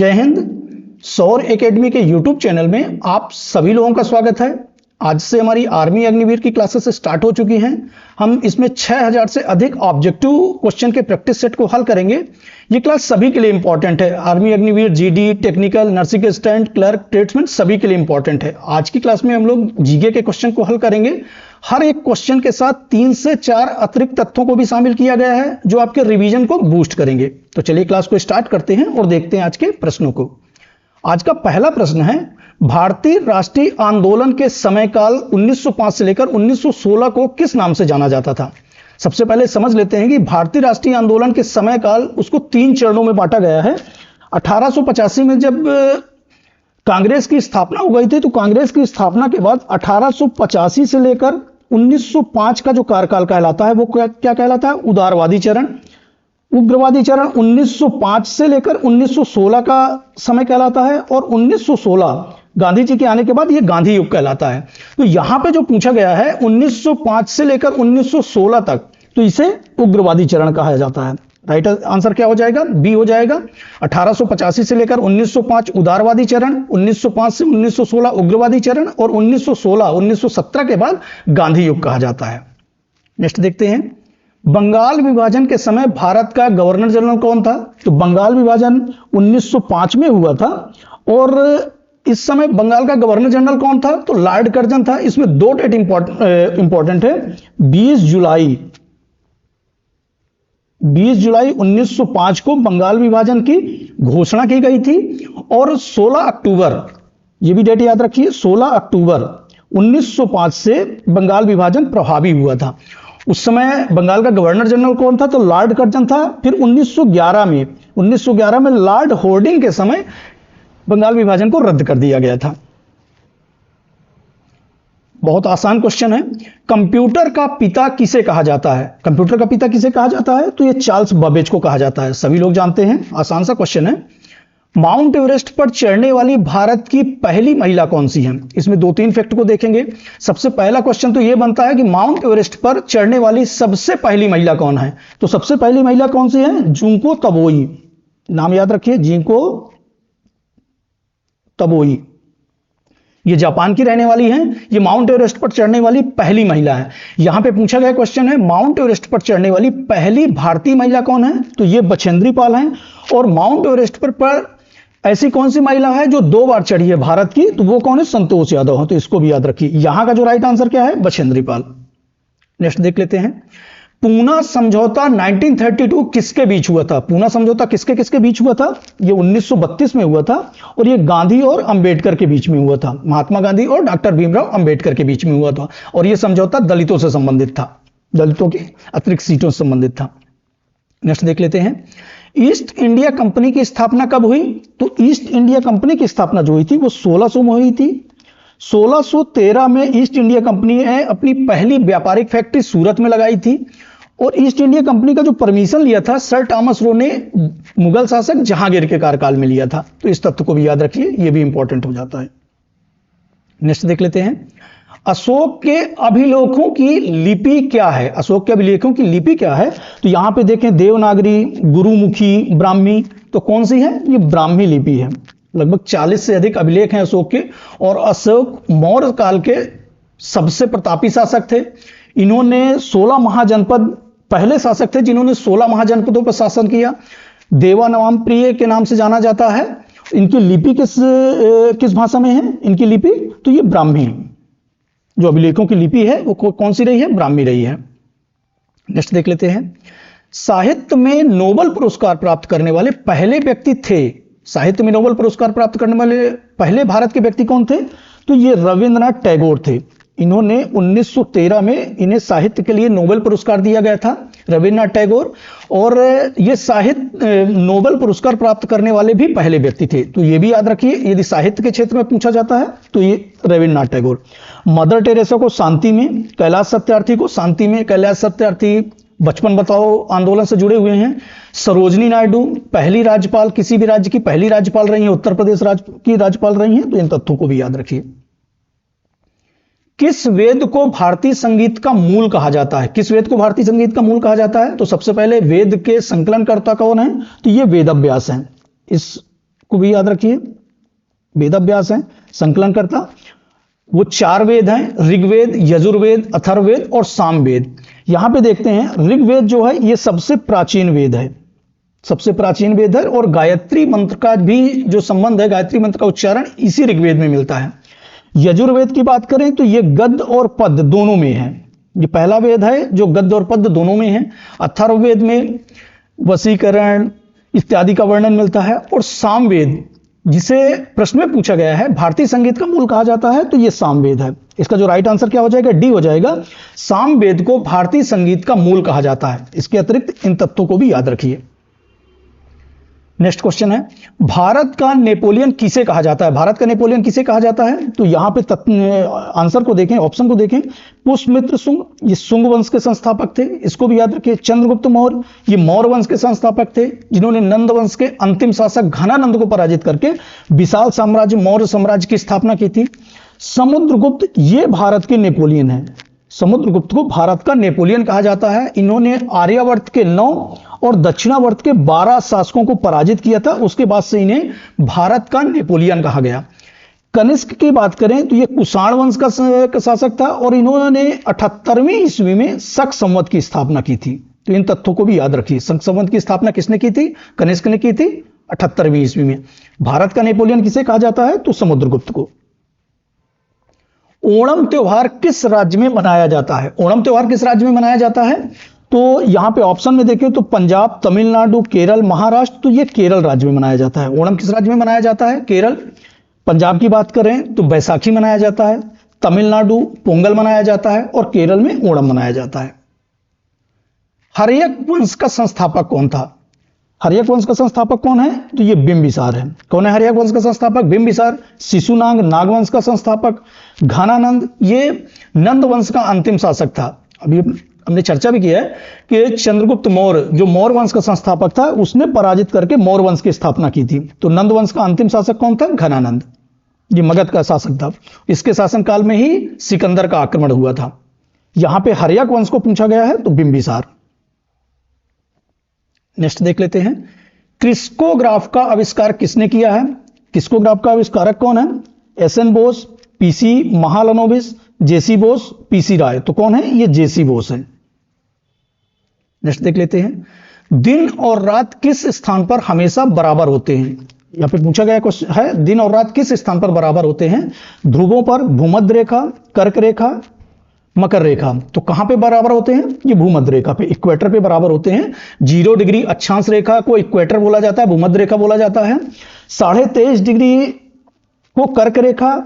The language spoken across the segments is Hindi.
जय हिंद। सौर एकेडमी के यूट्यूब चैनल में आप सभी लोगों का स्वागत है। आज से हमारी आर्मी अग्निवीर की क्लासेस स्टार्ट हो चुकी हैं। हम इसमें 6000 से अधिक ऑब्जेक्टिव क्वेश्चन के प्रैक्टिस सेट को हल करेंगे। ये क्लास सभी के लिए इंपॉर्टेंट है। Army Agniveer, GD, technical, nursing assistant, clerk, tradesman सभी के लिए इंपॉर्टेंट है। आज की क्लास में हम लोग जीके के क्वेश्चन को हल करेंगे। हर एक क्वेश्चन के साथ 3 से 4 अतिरिक्त तथ्यों को भी शामिल किया गया है जो आपके रिवीजन को बूस्ट करेंगे। तो चलिए क्लास को स्टार्ट करते हैं और देखते हैं आज के प्रश्नों को। आज का पहला प्रश्न है, भारतीय राष्ट्रीय आंदोलन के समय काल 1905 से लेकर 1916 को किस नाम से जाना जाता था? सबसे पहले समझ लेते हैं कि भारतीय राष्ट्रीय आंदोलन के समय काल उसको 3 चरणों में बांटा गया है। 1885 में जब कांग्रेस की स्थापना हो गई थी, तो कांग्रेस की स्थापना के बाद 1885 से लेकर 1905 का जो कार्यकाल कहलाता है वो क्या कहलाता है? उदारवादी चरण। उग्रवादी चरण 1905 से लेकर 1916 का समय कहलाता है और 1916 गांधी जी के आने के बाद ये गांधी युग कहलाता है। तो यहां पे जो पूछा गया है 1905 से लेकर 1916 तक, तो इसे उग्रवादी चरण कहा जाता है। राइट आंसर क्या हो जाएगा? बी हो जाएगा। 1885 से लेकर 1905 उदारवादी चरण, 1905 से 1916 उग्रवादी चरण और 1917 के बाद गांधी युग कहा जाता है। नेक्स्ट देखते हैं, बंगाल विभाजन के समय भारत का गवर्नर जनरल कौन था? तो बंगाल विभाजन 1905 में हुआ था और इस समय बंगाल का गवर्नर जनरल कौन था? तो लॉर्ड कर्जन था। इसमें 2 डेट इंपॉर्टेंट है। 20 जुलाई 1905 को बंगाल विभाजन की घोषणा की गई थी और 16 अक्टूबर, यह भी डेट याद रखिए, 16 अक्टूबर 1905 से बंगाल विभाजन प्रभावी हुआ था। उस समय बंगाल का गवर्नर जनरल कौन था? तो लॉर्ड कर्जन था। फिर 1911 में लॉर्ड होर्डिंग के समय बंगाल विभाजन को रद्द कर दिया गया था। बहुत आसान क्वेश्चन है। कंप्यूटर का पिता किसे कहा जाता है? कंप्यूटर का पिता किसे कहा जाता है? तो ये चार्ल्स बेबेज को कहा जाता है। सभी लोग जानते हैं, आसान सा क्वेश्चन है। माउंट एवरेस्ट पर चढ़ने वाली भारत की पहली महिला कौन सी है? इसमें 2-3 फैक्ट को देखेंगे। सबसे पहला क्वेश्चन तो यह बनता है कि माउंट एवरेस्ट पर चढ़ने वाली सबसे पहली महिला कौन है? तो सबसे पहली महिला कौन सी है? जुंको तबोई। नाम याद रखिए, जुंको तबोई। ये जापान की रहने वाली हैं। ये माउंट एवरेस्ट पर चढ़ने वाली पहली महिला है। यहां पे पूछा गया क्वेश्चन है, माउंट एवरेस्ट पर चढ़ने वाली पहली भारतीय महिला कौन है? तो ये बछेंद्री पाल हैं। और माउंट एवरेस्ट पर ऐसी कौन सी महिला है जो 2 बार चढ़ी है भारत की? तो वो कौन है? संतोष यादव है। तो इसको भी याद रखिए। यहां का जो राइट आंसर क्या है? बछेंद्री पाल। नेक्स्ट देख लेते हैं, पूना समझौता 1932 किसके बीच हुआ था? पूना समझौता किसके बीच हुआ था? ये 1932 में हुआ था और ये गांधी और अंबेडकर के बीच में हुआ था। महात्मा गांधी और डॉक्टर भीमराव अंबेडकर के बीच में हुआ था और ये समझौता दलितों से संबंधित था, दलितों की अतिरिक्त सीटों से संबंधित था। नेक्स्ट देख लेते हैं, ईस्ट इंडिया कंपनी की स्थापना कब हुई? तो ईस्ट इंडिया कंपनी की स्थापना जो हुई थी वो 1600 में हुई थी। 1613 में ईस्ट इंडिया कंपनी ने अपनी पहली व्यापारिक फैक्ट्री सूरत में लगाई थी और ईस्ट इंडिया कंपनी का जो परमिशन लिया था सर टॉमस रो ने मुगल शासक जहांगीर के कार्यकाल में लिया था। तो इस तथ्य को भी याद रखिए, यह भी इंपॉर्टेंट हो जाता है। नेक्स्ट देख लेते हैं, अशोक के अभिलेखों की लिपि क्या है? अशोक के अभिलेखों की लिपि क्या है? तो यहां पे देखें, देवनागरी, गुरुमुखी, ब्राह्मी। तो कौन सी है? ये ब्राह्मी लिपि है। लगभग 40 से अधिक अभिलेख हैं अशोक के और अशोक मौर्य काल के सबसे प्रतापी शासक थे। इन्होंने 16 महाजनपद, पहले शासक थे जिन्होंने 16 महाजनपदों पर शासन किया। देवानवम प्रिय के नाम से जाना जाता है। इनकी लिपि किस भाषा में है? इनकी लिपि तो ये ब्राह्मी, जो अभिलेखों की लिपि है वो कौन सी रही है? ब्राह्मी रही है। नेक्स्ट देख लेते हैं, साहित्य में नोबेल पुरस्कार प्राप्त करने वाले पहले व्यक्ति थे। साहित्य में नोबेल पुरस्कार प्राप्त करने वाले पहले भारत के व्यक्ति कौन थे? तो ये रविंद्रनाथ टैगोर थे। इन्होंने 1913 में इन्हें साहित्य के लिए नोबेल पुरस्कार दिया गया था, रविंद्रनाथ टैगोर। और ये साहित्य नोबेल पुरस्कार प्राप्त करने वाले भी पहले व्यक्ति थे। तो ये भी याद रखिए, यदि साहित्य के क्षेत्र में पूछा जाता है तो ये रविंद्रनाथ टैगोर। मदर टेरेसा को शांति में, कैलाश सत्यार्थी को शांति में, कैलाश सत्यार्थी बचपन बताओ आंदोलन से जुड़े हुए हैं। सरोजनी नायडू पहली राज्यपाल, किसी भी राज्य की पहली राज्यपाल रही हैं, उत्तर प्रदेश राज्य की राज्यपाल रही हैं। तो इन तथ्यों को भी याद रखिए। किस वेद को भारतीय संगीत का मूल कहा जाता है? किस वेद को भारतीय संगीत का मूल कहा जाता है? तो सबसे पहले वेद के संकलनकर्ता कौन है? तो ये वेद व्यास हैं। इस को भी याद रखिए, वेदाभ्यास है, संकलन करता। वो 4 वेद हैं, ऋग्वेद, यजुर्वेद, अथर्ववेद और सामवेद। यहां पे देखते हैं ऋग्वेद जो है ये सबसे प्राचीन वेद है, सबसे प्राचीन वेद है, और गायत्री मंत्र का भी जो संबंध है, गायत्री मंत्र का उच्चारण इसी ऋग्वेद में मिलता है। यजुर्वेद की बात करें तो ये गद्य और पद्य दोनों में है, ये पहला वेद है जो गद्य और पद्य दोनों में है। अथर्ववेद में वशीकरण इत्यादि का वर्णन मिलता है, और सामवेद जिसे प्रश्न में पूछा गया है भारतीय संगीत का मूल कहा जाता है, तो ये सामवेद है। इसका जो राइट आंसर क्या हो जाएगा, डी हो जाएगा। सामवेद को भारतीय संगीत का मूल कहा जाता है। इसके अतिरिक्त इन तत्वों को भी याद रखिए। नेक्स्ट क्वेश्चन है, भारत का नेपोलियन किसे कहा जाता है? भारत का नेपोलियन किसे कहा जाता है? तो यहां पे आंसर को देखें, ऑप्शन को देखें। पुष्यमित्र शुंग, ये शुंग वंश के संस्थापक थे, इसको भी याद रखिए। चंद्रगुप्त मौर्य, ये मौर्य वंश के संस्थापक थे, जिन्होंने नंद वंश के अंतिम शासक घनानंद को पराजित करके विशाल साम्राज्य मौर्य साम्राज्य की स्थापना की थी। समुद्रगुप्त, ये भारत के नेपोलियन है। समुद्रगुप्त को भारत का नेपोलियन कहा जाता है। इन्होंने आर्यावर्त के 9 और दक्षिणावर्त के 12 शासकों को पराजित किया था। उसके बाद से इन्हें भारत का नेपोलियन कहा गया। कनिष्क की बात करें तो ये कुषाण वंश का शासक था, और इन्होंने 78वीं ईस्वी में शक संवत की स्थापना की थी। तो इन तथ्यों को भी याद रखिए। शक संवत की स्थापना किसने की थी? कनिष्क ने की थी 78वीं ईस्वी में। भारत का नेपोलियन किसे कहा जाता है? तो समुद्रगुप्त को। ओणम त्योहार किस राज्य में मनाया जाता है? ओणम त्योहार किस राज्य में मनाया जाता है? तो यहां पे ऑप्शन में देखें तो पंजाब, तमिलनाडु, केरल, महाराष्ट्र, तो ये केरल राज्य में मनाया जाता है। ओणम किस राज्य में मनाया जाता है? केरल। पंजाब की बात करें तो बैसाखी मनाया जाता है, तमिलनाडु पोंगल मनाया जाता है, और केरल में ओणम मनाया जाता है। हर्यक वंश का संस्थापक कौन था? हर्यक वंश का संस्थापक कौन है? तो ये बिंबिसार है। कौन है हर्यक वंश का संस्थापक? बिंबिसार। शिशुनाग, नागवंश का संस्थापक घनानंद, ये नंद वंश का अंतिम शासक था। अभी हमने चर्चा भी किया है कि चंद्रगुप्त मौर्य जो मौर्य वंश का संस्थापक था, उसने पराजित करके मौर्य वंश की स्थापना की थी। तो नंद वंश का अंतिम शासक कौन था? घनानंद। ये मगध का शासक था। इसके शासनकाल में ही सिकंदर का आक्रमण हुआ था। यहां पे हर्यक वंश को पूछा गया है, तो बिंबिसार। नेक्स्ट देख लेते हैं, क्रिस्कोग्राफ का आविष्कार किसने किया है? क्रिस्कोग्राफ का आविष्कारक कौन है? एसएन बोस, पीसी महालनोबिस, जेसी बोस, पीसी राय। तो कौन है? ये जेसी बोस है। नेक्स्ट देख लेते हैं, दिन और रात किस स्थान पर हमेशा बराबर होते हैं? यहां पे पूछा गया क्वेश्चन है, दिन और रात किस स्थान पर बराबर होते हैं? ध्रुवों पर, भूमध्य रेखा, कर्क रेखा, मकर रेखा। तो कहां पे बराबर होते हैं? ये भूमध्य रेखा पे, इक्वेटर पे बराबर होते हैं। 0 डिग्री अक्षांश रेखा को इक्वेटर बोला जाता है, भूमध्य रेखा बोला जाता है। 23.5 डिग्री को कर्क रेखा,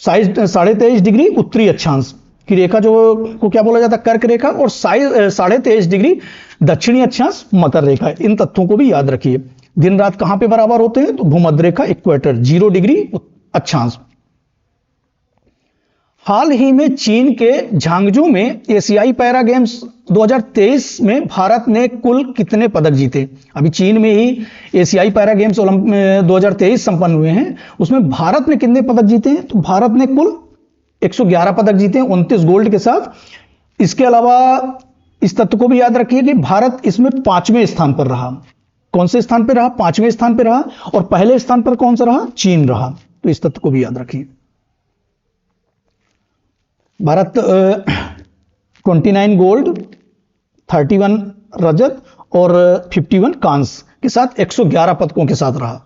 23.5 डिग्री उत्तरी अक्षांश की रेखा जो को क्या बोला जाता है? कर्क रेखा। और 23.5 डिग्री दक्षिणी अक्षांश मकर रेखा। इन तथ्यों को भी याद रखिए। दिन रात कहां पे बराबर होते हैं? तो भूमध्य रेखा, इक्वेटर, 0 डिग्री अक्षांश। हाल ही में चीन के झांगझू में एशियाई पैरा गेम्स 2023 में भारत ने कुल कितने पदक जीते? अभी चीन में ही एशियाई पैरा गेम्स 2023 संपन्न हुए हैं, उसमें भारत ने कितने पदक जीते हैं? तो भारत ने कुल 111 पदक जीते हैं, 29 गोल्ड के साथ। इसके अलावा इस तथ्य को भी याद रखिए कि भारत इसमें 5वें स्थान पर रहा। कौन से स्थान पर रहा? 5वें स्थान पर रहा। और पहले स्थान पर कौन सा रहा? चीन रहा। तो इस तथ्य को भी याद रखिए। भारत 29 गोल्ड, 31 रजत और 51 कांस्य के साथ 111 पदकों के साथ रहा।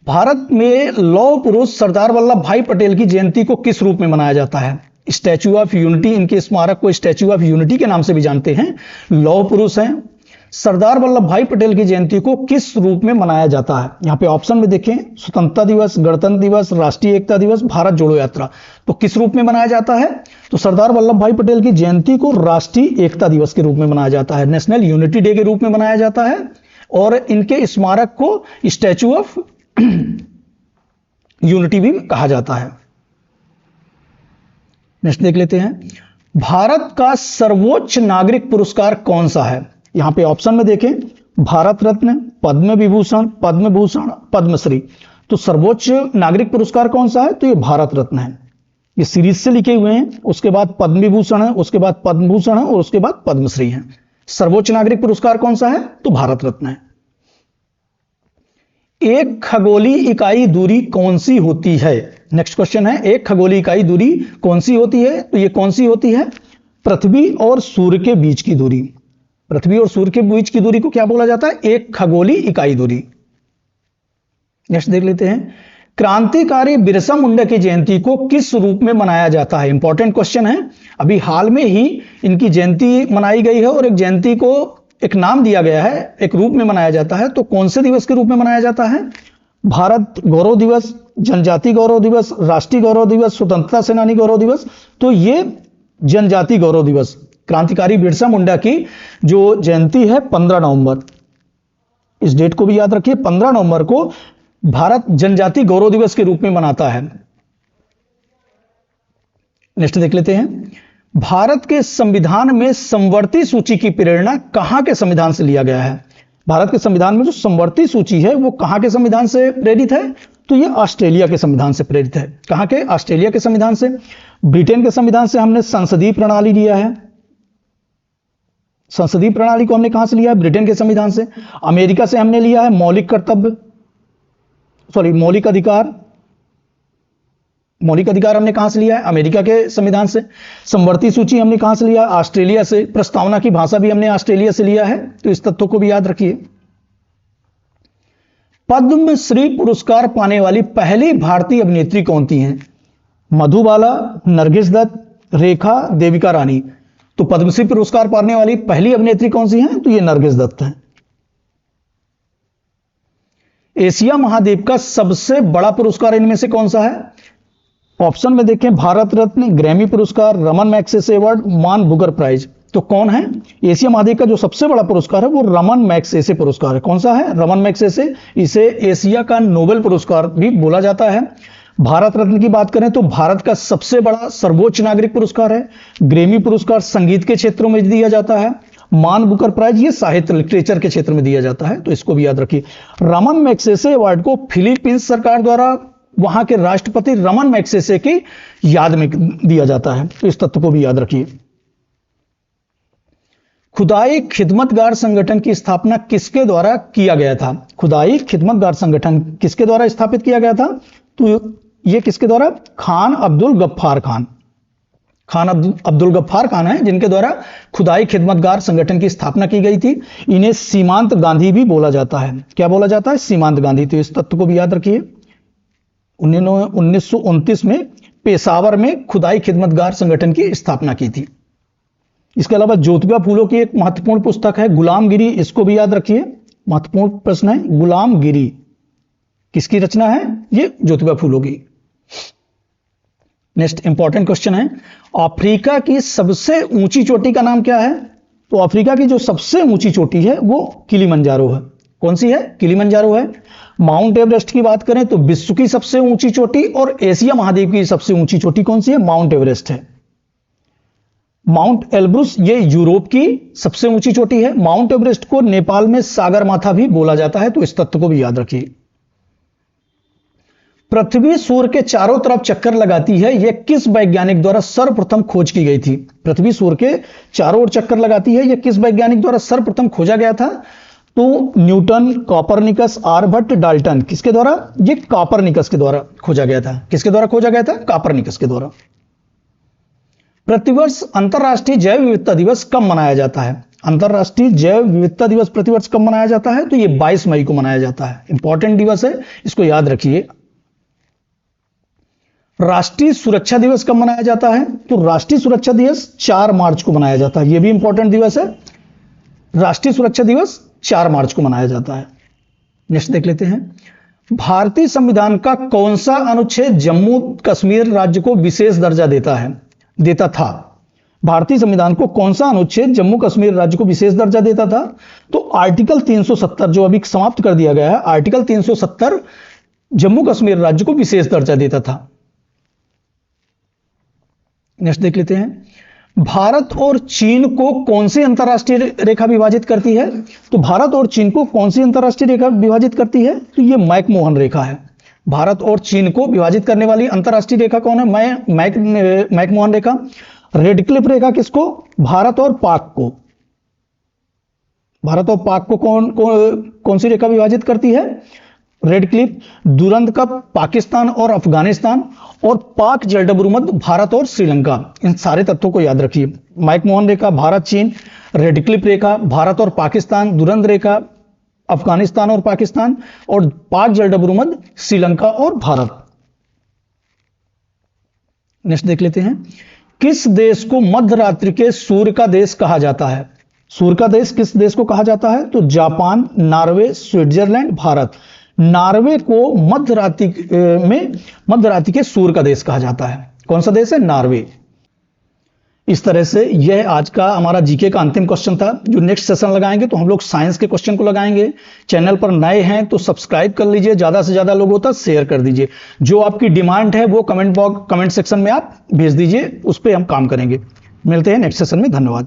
भारत में लौह पुरुष सरदार वल्लभ भाई पटेल की जयंती को किस रूप में मनाया जाता है? स्टैच्यू ऑफ यूनिटी, इनके स्मारक को स्टैच्यू ऑफ यूनिटी के नाम से भी जानते हैं। लौह पुरुष हैं। सरदार वल्लभ भाई पटेल की जयंती को किस रूप में मनाया जाता है? यहां पे ऑप्शन में देखें, स्वतंत्रता दिवस, गणतंत्र दिवस, राष्ट्रीय एकता दिवस, भारत जोड़ो यात्रा। तो किस रूप में मनाया जाता है? तो सरदार वल्लभ भाई पटेल की जयंती को राष्ट्रीय एकता दिवस के रूप में मनाया जाता है, नेशनल यूनिटी डे के रूप में मनाया जाता है। और इनके स्मारक को स्टैच्यू ऑफ यूनिटी भी कहा जाता है। नेक्स्ट देख लेते हैं, भारत का सर्वोच्च नागरिक पुरस्कार कौन सा है? यहां पे ऑप्शन में देखें, भारत रत्न, पद्म विभूषण, पद्म भूषण, पद्मश्री। तो सर्वोच्च नागरिक पुरस्कार कौन सा है? तो ये भारत रत्न है। ये सीरीज से लिखे हुए हैं। उसके बाद पद्म विभूषण है, उसके बाद पद्म भूषण है और उसके बाद पद्मश्री है। सर्वोच्च नागरिक पुरस्कार कौन सा है? तो भारत रत्न है। एक खगोलीय इकाई दूरी कौन सी होती है? नेक्स्ट क्वेश्चन है, एक खगोलीय इकाई दूरी कौन सी होती है? तो ये कौन सी होती है? पृथ्वी और सूर्य के बीच की दूरी। पृथ्वी और सूर्य के बीच की दूरी को क्या बोला जाता है? एक खगोलीय इकाई दूरी। नेक्स्ट देख लेते हैं, क्रांतिकारी बिरसा मुंडा की जयंती को किस रूप में मनाया जाता है? इंपॉर्टेंट क्वेश्चन है। अभी हाल में ही इनकी जयंती मनाई गई है और एक जयंती को एक नाम दिया गया है, एक रूप में मनाया जाता है। तो कौन से दिवस के रूप में मनाया जाता है? भारत गौरव दिवस, जनजाति गौरव दिवस, राष्ट्रीय गौरव दिवस, स्वतंत्रता सेनानी गौरव दिवस। तो ये जनजाति गौरव दिवस, क्रांतिकारी बिरसा मुंडा की जो जयंती है 15 नवंबर, इस डेट को भी याद रखिए, 15 नवंबर को भारत जनजाति गौरव दिवस के रूप में मनाता है। नेक्स्ट देख लेते हैं, भारत के संविधान में समवर्ती सूची की प्रेरणा कहां के संविधान से लिया गया है? भारत के संविधान में जो समवर्ती सूची है वो कहां के संविधान से प्रेरित है? तो ये ऑस्ट्रेलिया के संविधान से प्रेरित है। कहां के? ऑस्ट्रेलिया के संविधान से। ब्रिटेन के संविधान से हमने संसदीय प्रणाली लिया है। संसदीय प्रणाली को हमने कहां से लिया है? ब्रिटेन के संविधान से। अमेरिका से हमने लिया है मौलिक अधिकार। मौलिक अधिकार हमने कहां से लिया है? अमेरिका के संविधान से। समवर्ती सूची हमने कहां से लिया है? ऑस्ट्रेलिया से। प्रस्तावना की भाषा भी हमने ऑस्ट्रेलिया से लिया है। तो इस तथ्य को भी याद रखिए। पद्मश्री पुरस्कार पाने वाली पहली भारतीय अभिनेत्री कौन थी हैं? मधुबाला, नरगिस दत्त, रेखा, देविका रानी। तो पद्मश्री पुरस्कार पाने वाली पहली अभिनेत्री कौन सी हैं? तो ये नरगिस दत्त हैं। एशिया महाद्वीप का सबसे बड़ा पुरस्कार इनमें से कौन सा है? ऑप्शन में देखें, भारत रत्न, ग्रैमी पुरस्कार, रमन मैग्सेसे अवार्ड, मान बुकर प्राइज। तो कौन है? एशिया महाद्वीप का जो सबसे बड़ा पुरस्कार है वो रमन मैग्सेसे पुरस्कार है। कौन सा है? रमन मैग्सेसे। इसे एशिया का नोबेल पुरस्कार भी बोला जाता है। भारत रत्न की बात करें तो भारत का सबसे बड़ा सर्वोच्च नागरिक पुरस्कार है। ग्रैमी पुरस्कार संगीत के क्षेत्रों में दिया जाता है। मान बुकर प्राइज ये साहित्य लिटरेचर के क्षेत्र में दिया जाता है। तो इसको भी याद रखिए। रमन मैग्सेसे अवार्ड को फिलीपींस सरकार द्वारा वहां के राष्ट्रपति रमन मैग्सेसे की याद में दिया जाता है। तो इस तथ्य को भी याद रखिए। खुदाई खिदमतगार संगठन की स्थापना किसके द्वारा किया गया था? खुदाई खिदमतगार संगठन किसके द्वारा स्थापित किया गया था? तो ये किसके द्वारा? खान अब्दुल गफ्फार खान। खान अब्दुल गफ्फार खान है जिनके द्वारा खुदाई खिदमतगार संगठन की स्थापना की गई थी। इन्हें सीमांत गांधी भी बोला जाता है। क्या बोला जाता है? सीमांत गांधी। तो इस तथ्य को भी याद रखिए। 1929 में पेशावर में खुदाई खिदमतगार संगठन की स्थापना की थी। इसके अलावा ज्योतिबा फूलों की एक महत्वपूर्ण पुस्तक है गुलामगिरी। इसको भी याद रखिए, महत्वपूर्ण प्रश्न है। गुलामगिरी किसकी रचना है? ये ज्योतिबा फूलों की। नेक्स्ट इंपॉर्टेंट क्वेश्चन है, अफ्रीका की सबसे ऊंची चोटी का नाम क्या है? तो अफ्रीका की जो सबसे ऊंची चोटी है वो किलिमंजारो है। कौन सी है? किलिमंजारो है। माउंट एवरेस्ट की बात करें तो विश्व की सबसे ऊंची चोटी और एशिया महाद्वीप की सबसे ऊंची चोटी कौन सी है? माउंट एवरेस्ट है। माउंट एल्ब्रुस ये यूरोप की सबसे ऊंची चोटी है। माउंट एवरेस्ट को नेपाल में सागरमाथा भी बोला जाता है। तो इस तथ्य को भी याद रखिए। पृथ्वी सूर्य के चारों तरफ चक्कर लगाती है, यह किस वैज्ञानिक द्वारा सर्वप्रथम खोज की गई थी? पृथ्वी सूर्य के चारों ओर चक्कर लगाती है, यह किस वैज्ञानिक द्वारा सर्वप्रथम खोजा गया था? तो न्यूटन, कॉपरनिकस, आर्यभट्ट, डाल्टन। किसके द्वारा? ये कॉपरनिकस के द्वारा खोजा गया था। किसके द्वारा खोजा गया था? कॉपरनिकस के द्वारा। प्रतिवर्ष अंतरराष्ट्रीय जैव विविधता दिवस कब मनाया जाता है? अंतरराष्ट्रीय जैव विविधता दिवस प्रतिवर्ष कब मनाया जाता है? तो ये 22 मई को मनाया जाता है। इंपॉर्टेंट दिवस है, इसको याद रखिए। राष्ट्रीय सुरक्षा दिवस कब मनाया जाता है? तो राष्ट्रीय सुरक्षा दिवस 4 मार्च को मनाया जाता है। यह भी इंपॉर्टेंट दिवस है। राष्ट्रीय सुरक्षा दिवस 4 मार्च को मनाया जाता है। नेक्स्ट देख लेते हैं, भारतीय संविधान का कौन सा अनुच्छेद जम्मू कश्मीर राज्य को विशेष दर्जा देता था? भारतीय संविधान को कौन सा अनुच्छेद जम्मू कश्मीर राज्य को विशेष दर्जा देता था? तो आर्टिकल 370 जो अभी समाप्त कर दिया गया है, आर्टिकल 370 जम्मू कश्मीर राज्य को विशेष दर्जा देता था। नेक्स्ट देख लेते हैं, भारत और चीन को कौन सी अंतरराष्ट्रीय रेखा विभाजित करती है? तो भारत और चीन को कौन सी अंतरराष्ट्रीय रेखा विभाजित करती है? तो यह मैकमोहन रेखा है। भारत और चीन को विभाजित करने वाली अंतरराष्ट्रीय रेखा कौन है? मैकमोहन रेखा। रेडक्लिफ रेखा किसको? भारत और पाक को। भारत और पाक को कौन सी रेखा विभाजित करती है? रेड क्लिफ, दुरंत कप, पाकिस्तान और अफगानिस्तान, और पाक जलडमरूमध्य, भारत और श्रीलंका। इन सारे तत्वों को याद रखिए। मैकमोहन रेखा, भारत चीन, रेड क्लिफ रेखा, भारत और पाकिस्तान, दुरंत रेखा, अफगानिस्तान और पाकिस्तान, और पाक जलडमरूमध्य, श्रीलंका और भारत। नेक्स्ट देख लेते हैं, किस देश को मध्यरात्रि के सूर्य का देश कहा जाता है? सूर्य का देश किस देश को कहा जाता है? तो Japan, Norway, Switzerland, Bharat. Norway को मध्यरात्रि के सूर्य का देश कहा जाता है। कौन सा देश है? नॉर्वे। इस तरह से यह आज का हमारा जीके का अंतिम क्वेश्चन था। जो नेक्स्ट सेशन लगाएंगे तो हम लोग साइंस के क्वेश्चन को लगाएंगे। चैनल पर नए हैं तो सब्सक्राइब कर लीजिए, ज्यादा से ज्यादा लोगों तक शेयर कर दीजिए। जो आपकी डिमांड है वो कमेंट सेक्शन में आप भेज दीजिए, उस पर हम काम करेंगे। मिलते हैं नेक्स्ट सेशन में। धन्यवाद।